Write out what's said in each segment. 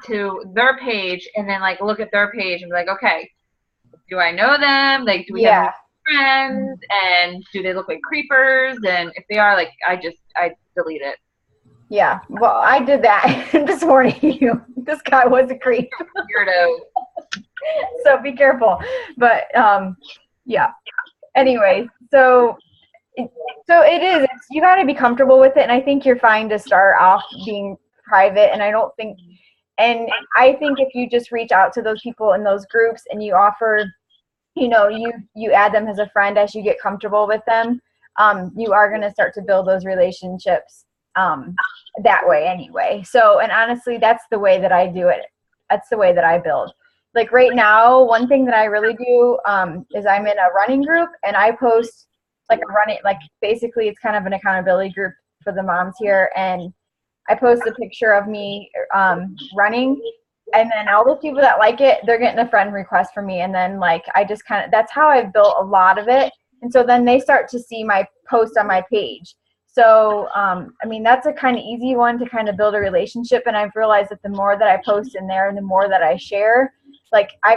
to their page and then like look at their page and be like, okay, do I know them? Like, do we have friends? And do they look like creepers? And if they are, like, I delete it. Yeah. Well, I did that this morning. This guy was a creep. Weirdo. So be careful. But yeah. Anyway, so it is. You got to be comfortable with it, and I think you're fine to start off being private. And I think if you just reach out to those people in those groups and you offer, you add them as a friend as you get comfortable with them, you are going to start to build those relationships that way anyway. So, and honestly, that's the way that I do it. That's the way that I build. Like right now, one thing that I really do is I'm in a running group, and I post basically it's kind of an accountability group for the moms here, and I post a picture of me running, and then all the people that like it, they're getting a friend request from me, and then like I just that's how I've built a lot of it, and so then they start to see my post on my page. So I mean, that's a kind of easy one to kind of build a relationship, and I've realized that the more that I post in there and the more that I share, like I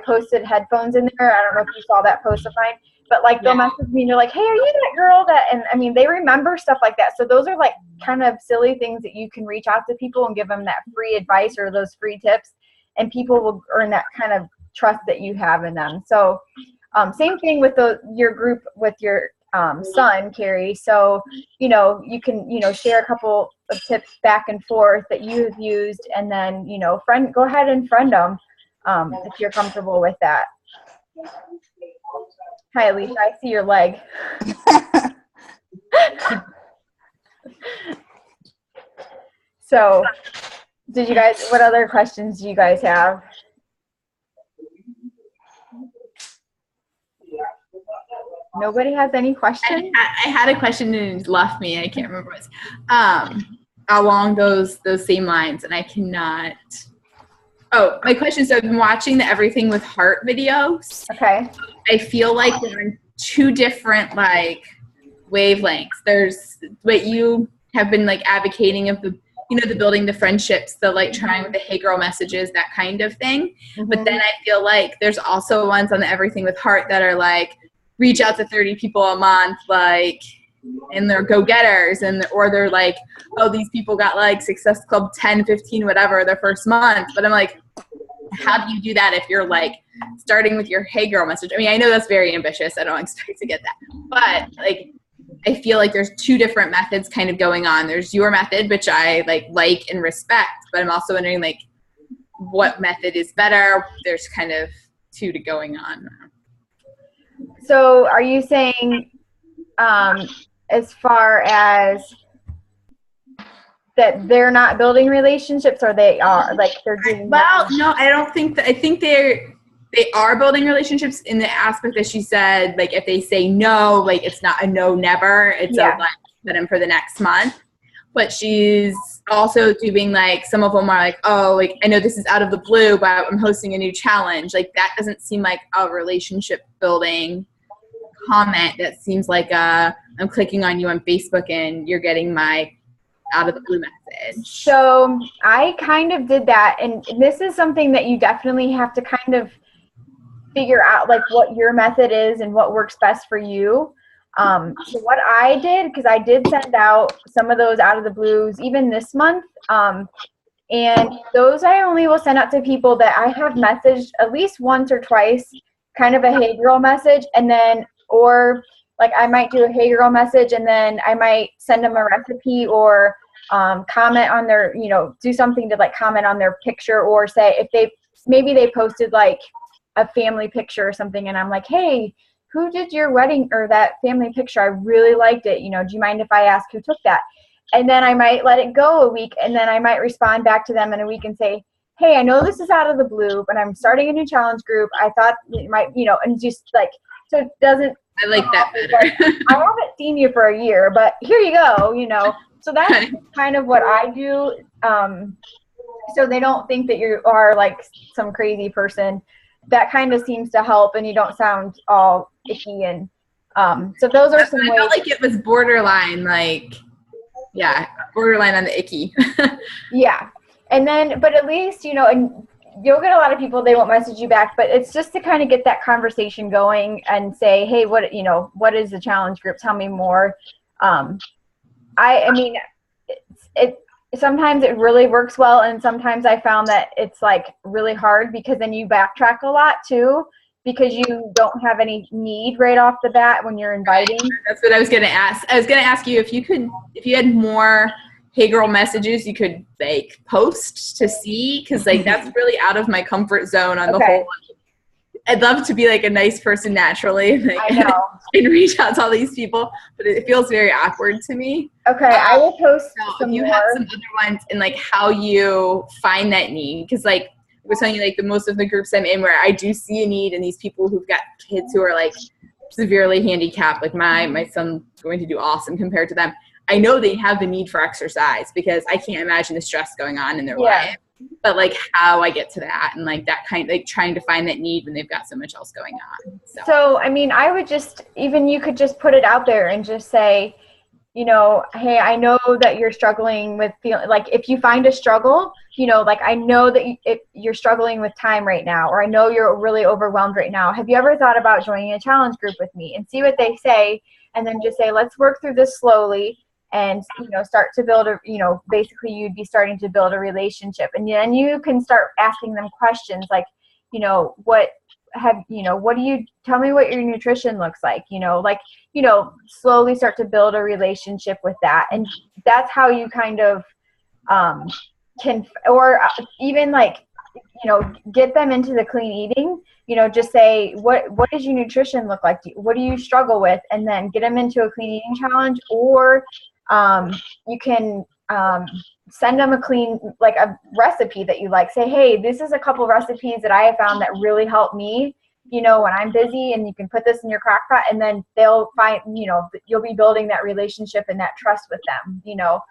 posted headphones in there. I don't know if you saw that post of mine. But like they'll message me and they're like, hey, are you that girl that, and I mean, they remember stuff like that. So those are like kind of silly things that you can reach out to people and give them that free advice or those free tips, and people will earn that kind of trust that you have in them. So same thing with your group with your son, Carrie. So, you can, share a couple of tips back and forth that you have used, and then, go ahead and friend them if you're comfortable with that. Hi, Alicia. I see your leg. So, what other questions do you guys have? Nobody has any questions? I had a question and it left me. I can't remember what it was. Along those same lines, and I cannot. Oh, my question is, I've been watching the Everything with Heart videos. Okay. I feel like they're in two different, like, wavelengths. There's what you have been, like, advocating of the building the friendships, the, like, trying with the hey girl messages, that kind of thing. Mm-hmm. But then I feel like there's also ones on the Everything with Heart that are, like, reach out to 30 people a month, like, and they're go-getters, or they're like, oh, these people got, like, Success Club 10, 15, whatever, their first month. But I'm like, how do you do that if you're, like, starting with your hey girl message? I mean, I know that's very ambitious. I don't expect to get that. But, like, I feel like there's two different methods kind of going on. There's your method, which I, like and respect. But I'm also wondering, like, what method is better? There's kind of two going on. So are you saying as far as that they're not building relationships, or they are, like, they're doing well that? No, I don't think that. I think they are building relationships in the aspect that she said, like, if they say no, like, it's not a no never, it's a like, put them for the next month. But she's also doing, like, some of them are like, oh, like, I know this is out of the blue, but I'm hosting a new challenge. Like, that doesn't seem like a relationship building comment. That seems like I'm clicking on you on Facebook and you're getting my out of the blue message. So I kind of did that, and this is something that you definitely have to kind of figure out, like, what your method is and what works best for you. So what I did, because I did send out some of those out of the blues even this month, and those I only will send out to people that I have messaged at least once or twice, kind of a hey girl message, and then, or like, I might do a hey girl message and then I might send them a recipe, or comment on their, do something to, like, comment on their picture, or say if maybe they posted, like, a family picture or something, and I'm like, hey, who did your wedding or that family picture? I really liked it. Do you mind if I ask who took that? And then I might let it go a week, and then I might respond back to them in a week and say, hey, I know this is out of the blue, but I'm starting a new challenge group. I thought it might, and just, like, so it doesn't. I like that better. Like, I haven't seen you for a year, but here you go, So that's kind of what I do. So they don't think that you are, like, some crazy person. That kind of seems to help, and you don't sound all icky. And so those are some ways. I felt like it was borderline, like, borderline on the icky. Yeah. And then, but at least, and you'll get a lot of people, they won't message you back, but it's just to kind of get that conversation going and say, hey, what is the challenge group? Tell me more. I mean, it sometimes it really works well, and sometimes I found that it's like really hard because then you backtrack a lot too, because you don't have any need right off the bat when you're inviting. That's what I was gonna ask. I was gonna ask you if you had more Hey Girl messages you could like post to see, because like that's really out of my comfort zone on the whole. I'd love to be like a nice person naturally, like, I know, and reach out to all these people, but it feels very awkward to me. Okay, I will post some if you more. have some other ones and like how you find that need, because like I was telling you, like the most of the groups I'm in where I do see a need, and these people who've got kids who are like severely handicapped, like my son's going to do awesome compared to them. I know they have the need for exercise because I can't imagine the stress going on in their life. But like how I get to that and like that kind, like trying to find that need when they've got so much else going on. So I mean, I would you could just put it out there and just say, hey, I know that you're struggling with feeling like, if you find a struggle, like I know that you're struggling with time right now, or I know you're really overwhelmed right now. Have you ever thought about joining a challenge group with me? And see what they say, and then just say, let's work through this slowly. And, start to build basically you'd be starting to build a relationship. And then you can start asking them questions like, what do you tell me what your nutrition looks like? Slowly start to build a relationship with that. And that's how you kind of can, or even like, get them into the clean eating. Just say, what does your nutrition look like? What do you struggle with? And then get them into a clean eating challenge. Or you can send them a recipe that you like. Say, hey, this is a couple recipes that I have found that really help me, when I'm busy, and you can put this in your crock pot, and then they'll find, you'll be building that relationship and that trust with them, so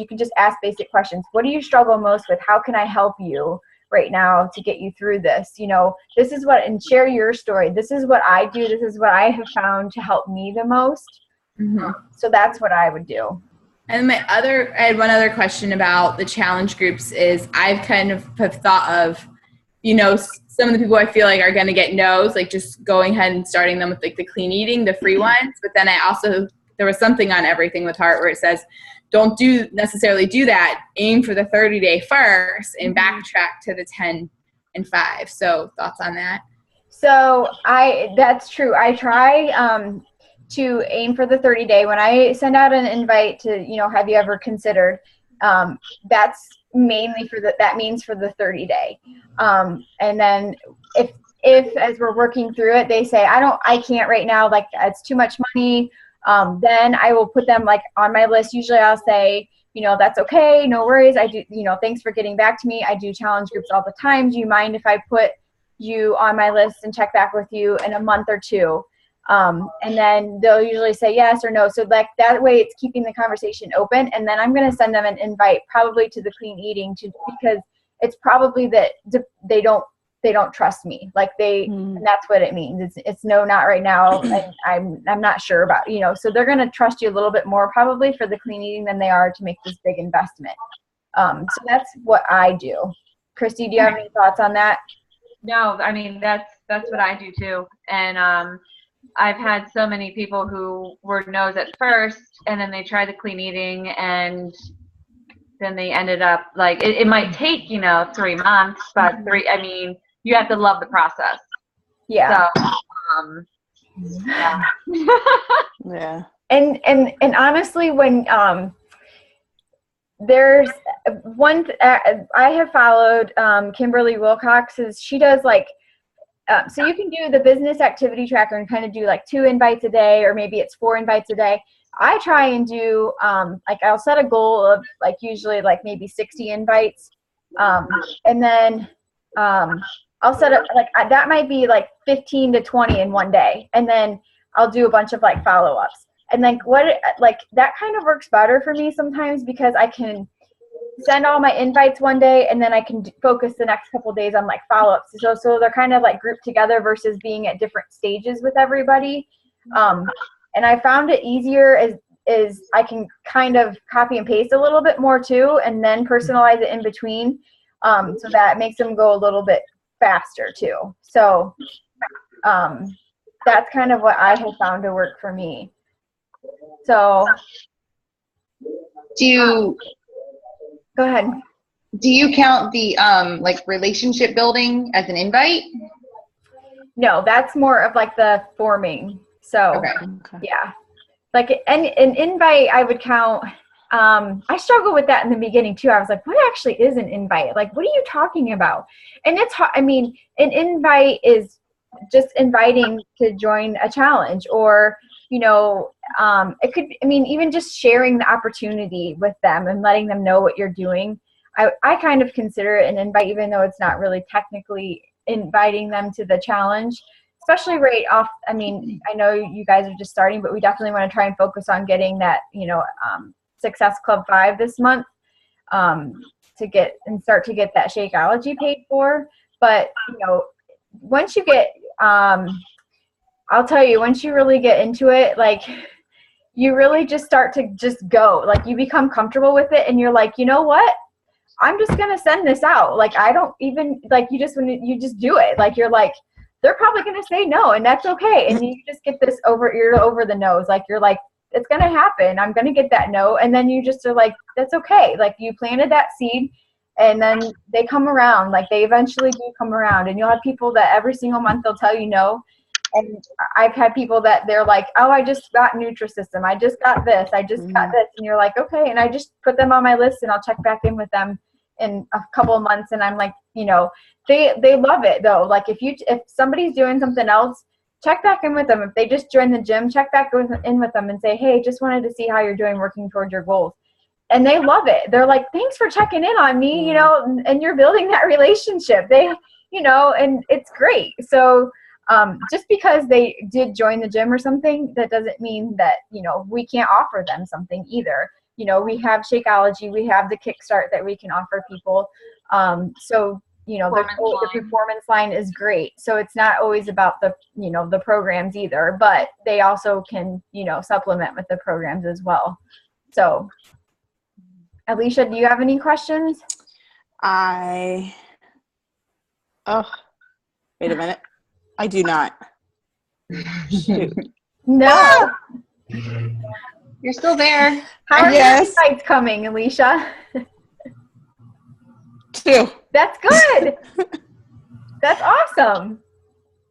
you can just ask basic questions. What do you struggle most with? How can I help you right now to get you through this? This is and share your story. This is what I do. This is what I have found to help me the most. Mm-hmm. So that's what I would do. And I had one other question about the challenge groups is I've kind of have thought of, some of the people I feel like are going to get no's, like just going ahead and starting them with like the clean eating, the free ones. But then there was something on Everything with Heart where it says, don't necessarily do that. Aim for the 30-day first and backtrack to the 10 and 5. So thoughts on that? So that's true. I try to aim for the 30-day. When I send out an invite to, have you ever considered, that's mainly that means for the 30-day. And then if as we're working through it, they say, I can't right now, like it's too much money. Then I will put them like on my list. Usually I'll say, that's okay. No worries. I do, thanks for getting back to me. I do challenge groups all the time. Do you mind if I put you on my list and check back with you in a month or two? And then they'll usually say yes or no. So like that way it's keeping the conversation open. And then I'm going to send them an invite probably to the clean eating because it's probably that they don't trust me. Like and that's what it means. It's no, not right now. And I'm not sure about, so they're going to trust you a little bit more probably for the clean eating than they are to make this big investment. So that's what I do. Christy, do you have any thoughts on that? No, I mean, that's what I do too. And, I've had so many people who were no's at first, and then they tried the clean eating, and then they ended up like it might take 3 months, but you have to love the process. Yeah. So, yeah. Yeah. And honestly, when there's one, I have followed Kimberly Wilcox's. She does like. So you can do the business activity tracker and kind of do like 2 invites a day, or maybe it's 4 invites a day. I try and do like I'll set a goal of like usually like maybe 60 invites, and then I'll set up like that might be like 15 to 20 in one day, and then I'll do a bunch of like follow-ups. And like that kind of works better for me sometimes because I can send all my invites one day, and then I can focus the next couple of days on like follow-ups. So they're kind of like grouped together versus being at different stages with everybody. And I found it easier is I can kind of copy and paste a little bit more too, and then personalize it in between, so that makes them go a little bit faster too. So that's kind of what I have found to work for me. So go ahead. Do you count the like relationship building as an invite? No, that's more of like the forming. So Okay. yeah, like an invite I would count. I struggled with that in the beginning too. I was like, what actually is an invite? Like, what are you talking about? And it's hard. I mean, an invite is just inviting to join a challenge, or, you know, it could, I mean, even just sharing the opportunity with them and letting them know what you're doing. I kind of consider it an invite, even though it's not really technically inviting them to the challenge, especially right off. I mean, I know you guys are just starting, but we definitely want to try and focus on getting that, you know, Success Club 5 this month, to get and start to get that Shakeology paid for. But, you know, once you get, I'll tell you, once you really get into it, like, you really just start to just go, like, you become comfortable with it, and you're like, you know what? I'm just going to send this out. Like, I don't even, like, you just do it. Like, you're like, they're probably going to say no, and that's okay. And you just get this ear over the nose. Like, you're like, it's going to happen. I'm going to get that no. And then you just are like, that's okay. Like, you planted that seed, and then they come around. Like, they eventually do come around. And you'll have people that every single month they'll tell you no. And I've had people that they're like, oh, I just got Nutrisystem. I just got this. I just got this. And you're like, okay. And I just put them on my list, and I'll check back in with them in a couple of months. And I'm like, you know, they love it though. Like, if somebody's doing something else, check back in with them. If they just joined the gym, check back in with them and say, hey, just wanted to see how you're doing working towards your goals. And they love it. They're like, thanks for checking in on me, you know, and you're building that relationship. They, you know, and it's great. So just because they did join the gym or something, that doesn't mean that, you know, we can't offer them something either. You know, we have Shakeology, we have the Kickstart that we can offer people. So, you know, the performance line is great. So it's not always about the, you know, the programs either, but they also can, you know, supplement with the programs as well. So, Alicia, do you have any questions? Wait a minute. I do not. Shoot. No. You're still there. How are your insights coming, Alicia? 2. That's good. That's awesome.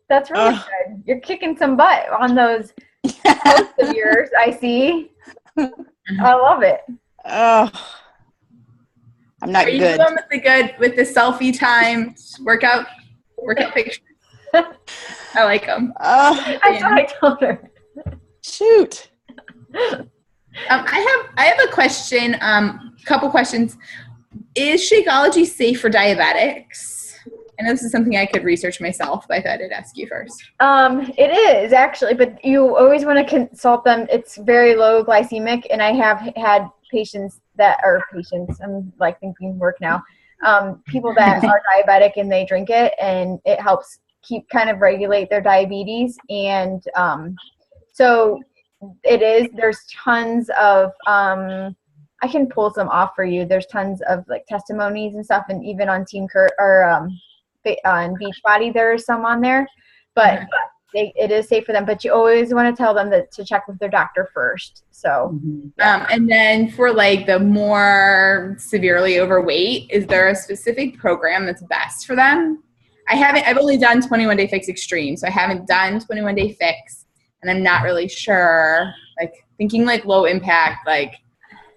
That's really good. You're kicking some butt on those posts of yours, I see. I love it. Oh, I'm not Are you good. With the selfie time workout pictures? I like them. That's what I told her. Shoot. I have a question. Couple questions. Is Shakeology safe for diabetics? I know this is something I could research myself, but I thought I'd ask you first. It is actually, but you always want to consult them. It's very low glycemic, and I have had patients, I'm like thinking work now, people that are diabetic and they drink it, and it helps kind of regulate their diabetes. And so there's tons of, I can pull some off for you. There's tons of like testimonies and stuff, and even on Team Kurt or on Beachbody, there's some on there, but it is safe for them. But you always want to tell them to check with their doctor first. So, and then for like the more severely overweight, is there a specific program that's best for them? I've only done 21 Day Fix Extreme, so I haven't done 21 Day Fix, and I'm not really sure, like thinking like low impact, like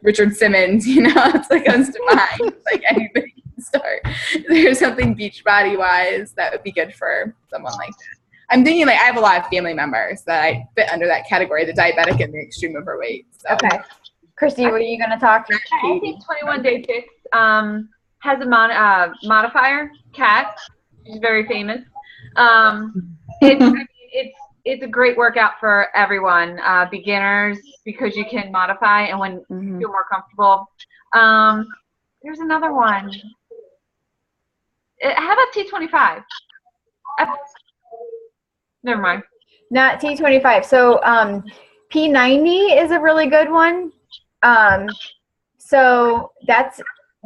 Richard Simmons, you know, it's like comes to mind, like anybody can start. There's something Beachbody wise that would be good for someone like that. I'm thinking like I have a lot of family members that I fit under that category, the diabetic and the extreme overweight. So. Okay. Christy, what are you going to talk? I think 21 Day Fix has a modifier, Cat. She's very famous. It's a great workout for everyone, beginners, because you can modify and when you feel more comfortable. There's another one. How about T25? Never mind. Not T25. So P90 is a really good one. So that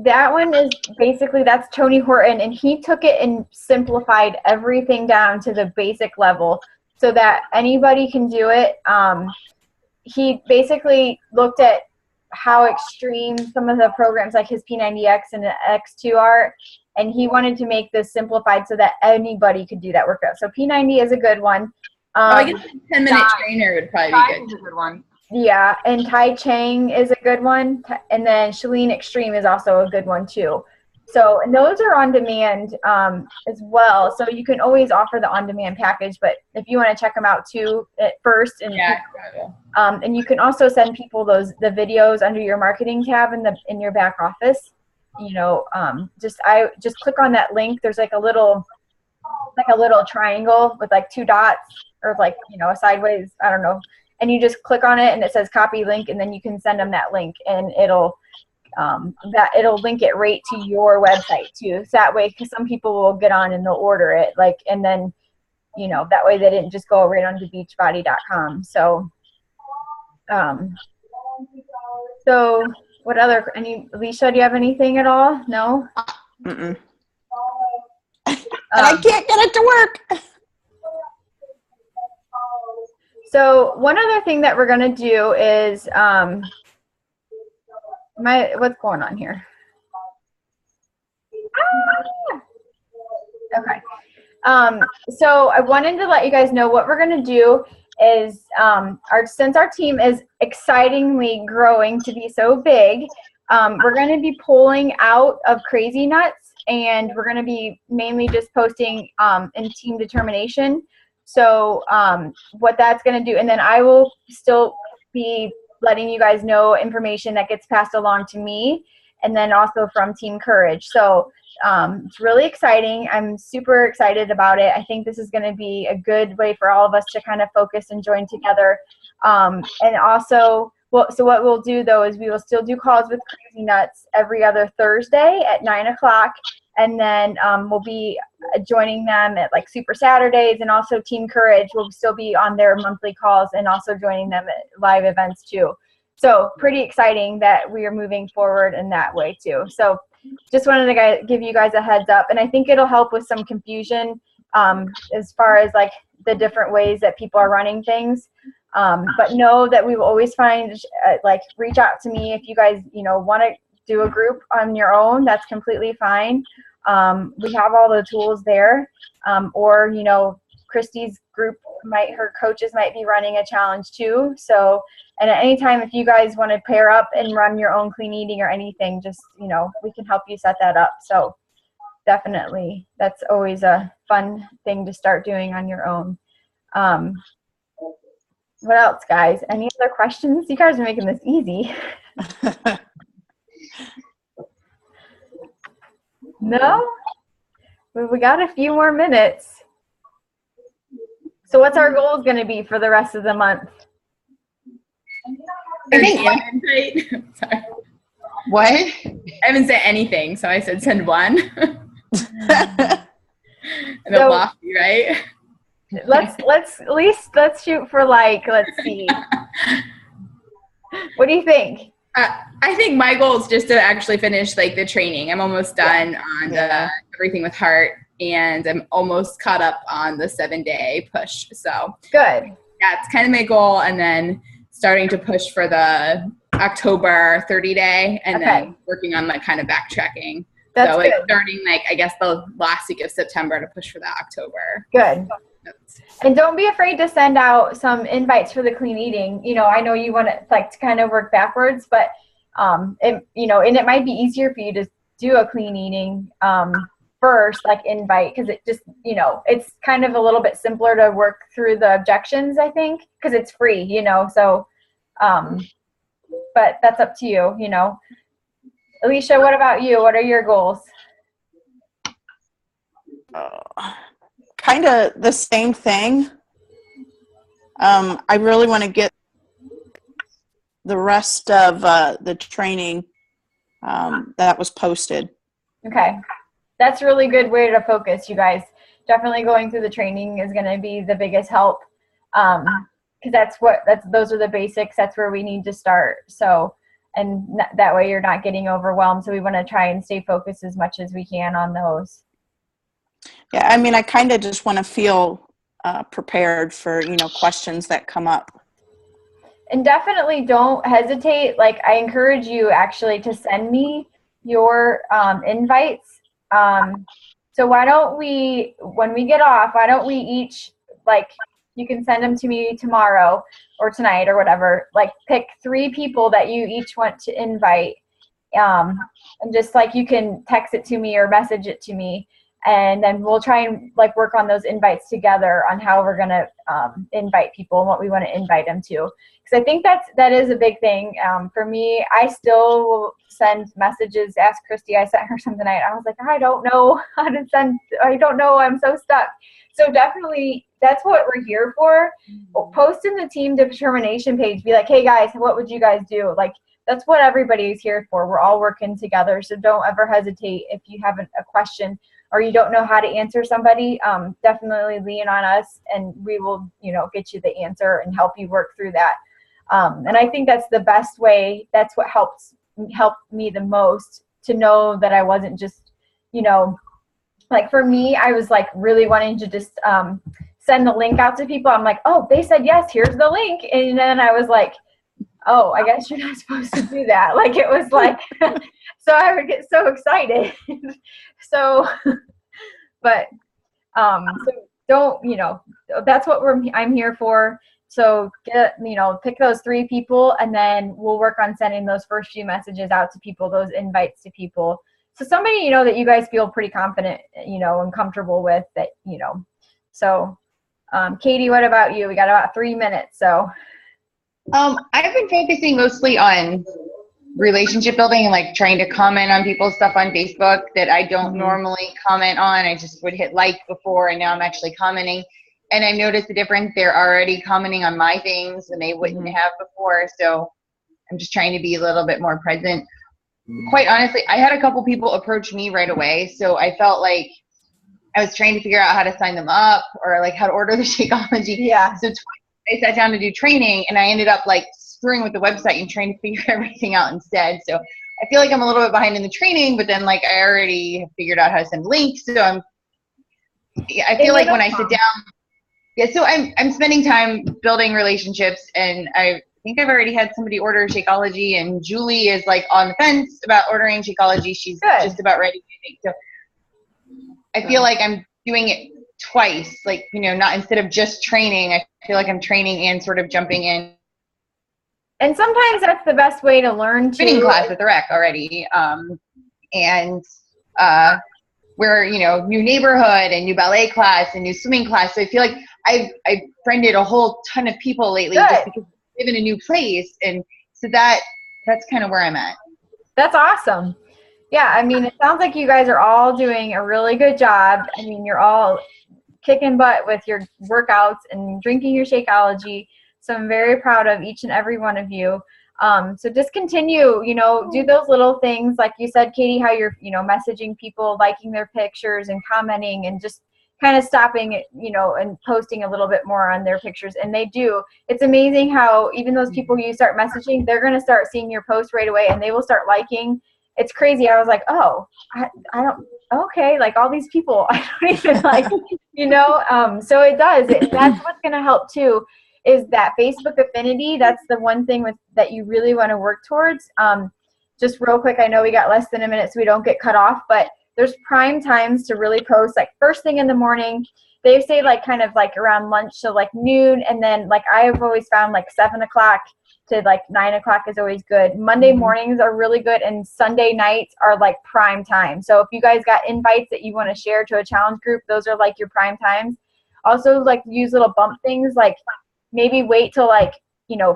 one is basically, that's Tony Horton, and he took it and simplified everything down to the basic level so that anybody can do it. He basically looked at how extreme some of the programs like his P90X and the X2 are, and he wanted to make this simplified so that anybody could do that workout. So P90 is a good one. I guess a 10-minute trainer would probably be Is a good one. Yeah, and Tai Chang is a good one, and then Chalene Extreme is also a good one too. So, and those are on demand as well. So you can always offer the on-demand package, but if you want to check them out too at first, and and you can also send people the videos under your marketing tab in your back office. You know, just click on that link. There's like a little triangle with like 2 dots or like, you know, a sideways, I don't know. And you just click on it and it says copy link, and then you can send them that link, and it'll link it right to your website too. So that way, because some people will get on and they'll order it, like, and then, you know, that way they didn't just go right onto beachbody.com. So, so what other, Alicia, do you have anything at all? No? Mm-mm. And I can't get it to work. So one other thing that we're going to do is, what's going on here? Okay. So I wanted to let you guys know what we're going to do is, since our team is excitingly growing to be so big, we're going to be pulling out of Crazy Nuts, and we're going to be mainly just posting in Team Determination. So what that's going to do, and then I will still be letting you guys know information that gets passed along to me, and then also from Team Courage. So it's really exciting. I'm super excited about it. I think this is going to be a good way for all of us to kind of focus and join together. And also, so what we'll do though is we will still do calls with Crazy Nuts every other Thursday at 9 o'clock. And then we'll be joining them at like Super Saturdays, and also Team Courage will still be on their monthly calls and also joining them at live events too. So pretty exciting that we are moving forward in that way too. So just wanted to give you guys a heads up, and I think it'll help with some confusion as far as like the different ways that people are running things. But know that we will always find, reach out to me if you guys, you know, want to do a group on your own. That's completely fine. We have all the tools there, or, you know, Christy's group her coaches might be running a challenge too. So, and at any time, if you guys want to pair up and run your own clean eating or anything, just, you know, we can help you set that up. So definitely, that's always a fun thing to start doing on your own. What else, guys? Any other questions? You guys are making this easy. No? We got a few more minutes. So what's our goals going to be for the rest of the month? I think Sorry. what? I haven't said anything, so I said send one. And So, lofty, right? let's shoot for let's see. What do you think? I think my goal is just to actually finish the training. I'm almost done on everything with heart, and I'm almost caught up on the 7-day push. So Good. Yeah, it's kind of my goal, and then starting to push for the October 30-day, and then working on kind of backtracking. That's so good. Starting I guess the last week of September to push for that October. Good. And don't be afraid to send out some invites for the clean eating. You know, I know you want to kind of work backwards, but and it might be easier for you to do a clean eating first, invite, because it just, it's kind of a little bit simpler to work through the objections, I think, because it's free, so, but that's up to you, Alicia, what about you? What are your goals? Kind of the same thing. I really want to get the rest of the training that was posted. Okay. That's a really good way to focus, you guys. Definitely going through the training is going to be the biggest help. because those are the basics. That's where we need to start. So, and that way you're not getting overwhelmed. So we want to try and stay focused as much as we can on those. Yeah, I mean, I kind of just want to feel prepared for, questions that come up. And definitely don't hesitate. Like, I encourage you actually to send me your invites. So why don't we, when we get off, why don't we each, like, you can send them to me tomorrow or tonight or whatever, like pick 3 people that you each want to invite. And just like you can text it to me or message it to me. And then we'll try and like work on those invites together on how we're going to invite people and what we want to invite them to. Because I think that is a big thing. For me, I still will send messages. Ask Christy, I sent her some tonight. I was like, I don't know how to send. I don't know. I'm so stuck. So definitely that's what we're here for. Post in the team determination page. Be like, hey guys, what would you guys do? Like, that's what everybody is here for. We're all working together. So don't ever hesitate if you have a question or you don't know how to answer somebody. Definitely lean on us and we will, get you the answer and help you work through that. And I think that's the best way. That's what helped me the most, to know that I wasn't just, like for me, I was like really wanting to just send the link out to people. I'm like, oh, they said yes, here's the link. And then I was like, oh, I guess you're not supposed to do that. Like it was like, so I would get so excited. So, but so don't, that's what I'm here for. So pick those 3 people and then we'll work on sending those first few messages out to people, those invites to people. So somebody, that you guys feel pretty confident, and comfortable with that, So, Katie, what about you? We got about 3 minutes, so. I've been focusing mostly on relationship building and like trying to comment on people's stuff on Facebook that I don't normally comment on. I just would hit like before, and now I'm actually commenting. And I noticed the difference. They're already commenting on my things and they wouldn't have before. So I'm just trying to be a little bit more present. Quite honestly, I had a couple people approach me right away. So I felt like I was trying to figure out how to sign them up or like how to order the Shakeology. Yeah. So I sat down to do training and I ended up like screwing with the website and trying to figure everything out instead. So I feel like I'm a little bit behind in the training, but then like I already have figured out how to send links. So I feel like when I sit down, so I'm spending time building relationships, and I think I've already had somebody order Shakeology, and Julie is like on the fence about ordering Shakeology. She's just about ready to make. So I feel like I'm doing it twice, like, not instead of just training, I feel like I'm training and sort of jumping in. And sometimes that's the best way to learn too. Spinning class at the rec already. And we're, new neighborhood and new ballet class and new swimming class. So I feel like I've friended a whole ton of people lately just because I live in a new place. And so that's kind of where I'm at. That's awesome. Yeah, I mean, it sounds like you guys are all doing a really good job. I mean, you're all kicking butt with your workouts and drinking your Shakeology. So I'm very proud of each and every one of you. So just continue, do those little things. Like you said, Katie, how you're, messaging people, liking their pictures and commenting and just kind of stopping it, and posting a little bit more on their pictures. And they do. It's amazing how even those people you start messaging, they're going to start seeing your post right away and they will start liking. It's crazy. I was like, oh, I don't, okay, like all these people, I don't even like, so it does. That's what's going to help too, is that Facebook affinity. That's the one thing that you really want to work towards. Just real quick, I know we got less than a minute so we don't get cut off, but there's prime times to really post, like first thing in the morning. They say like kind of like around lunch to like noon, and then like I've always found like 7 o'clock to like 9 o'clock is always good. Monday mornings are really good, and Sunday nights are like prime time. So if you guys got invites that you want to share to a challenge group, those are like your prime times. Also, like use little bump things, like maybe wait till like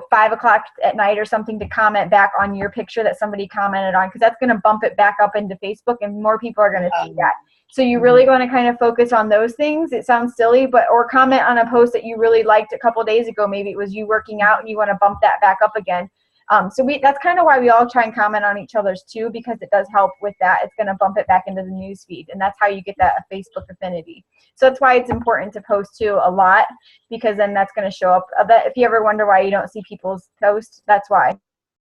5 o'clock at night or something to comment back on your picture that somebody commented on, because that's going to bump it back up into Facebook and more people are going to see that. So you really want to kind of focus on those things. It sounds silly, or comment on a post that you really liked a couple days ago. Maybe it was you working out and you want to bump that back up again. So that's kind of why we all try and comment on each other's too, because it does help with that. It's going to bump it back into the news feed, and that's how you get that Facebook affinity. So that's why it's important to post too a lot, because then that's going to show up. If you ever wonder why you don't see people's posts, that's why.